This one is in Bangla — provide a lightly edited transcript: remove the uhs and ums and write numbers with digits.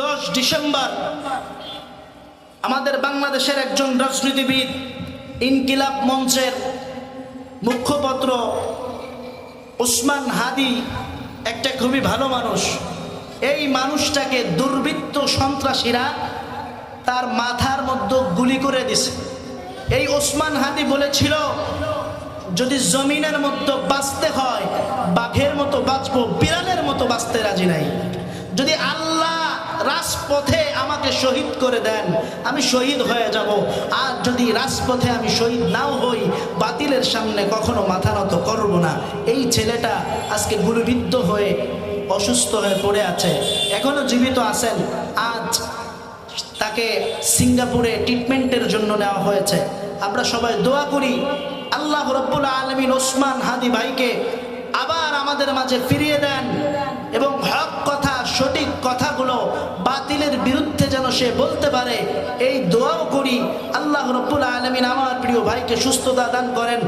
10 ডিসেম্বর আমাদের বাংলাদেশের একজন রাজনীতিবিদ, ইনকিলাব মঞ্চের মুখপত্র ওসমান হাদি, একটা খুবই ভালো মানুষ। এই মানুষটাকে দুর্বৃত্ত সন্ত্রাসীরা তার মাথার মধ্যে গুলি করে দিছে। এই ওসমান হাদি বলেছিল, যদি জমিনের মধ্যে বাঁচতে হয় বাঘের মতো বাঁচবো, বিড়ালের মতো বাঁচতে রাজি নাই। যদি আল্লাহ রাজপথে আমাকে শহীদ করে দেন, আমি শহীদ হয়ে যাব। আর যদি রাজপথে আমি শহীদ নাও হই, বাতিলের সামনে কখনো মাথা নত করব না। এই ছেলেটা আজকে গুলিবিদ্ধ হয়ে অসুস্থ হয়ে পড়ে আছে, এখনো জীবিত আছেন। আজ তাকে সিঙ্গাপুরে ট্রিটমেন্টের জন্য নেওয়া হয়েছে। আমরা সবাই দোয়া করি আল্লাহ রাব্বুল আলামিন ওসমান হাদি ভাইকে আবার আমাদের মাঝে ফিরিয়ে দেন এবং হক কথা, সঠিক কথাগুলো বাতিলের বিরুদ্ধে যেন সে বলতে পারে, এই দোয়াও করি। আল্লাহ রাব্বুল আলামিন আমার প্রিয় ভাইকে সুস্থতা দান করেন।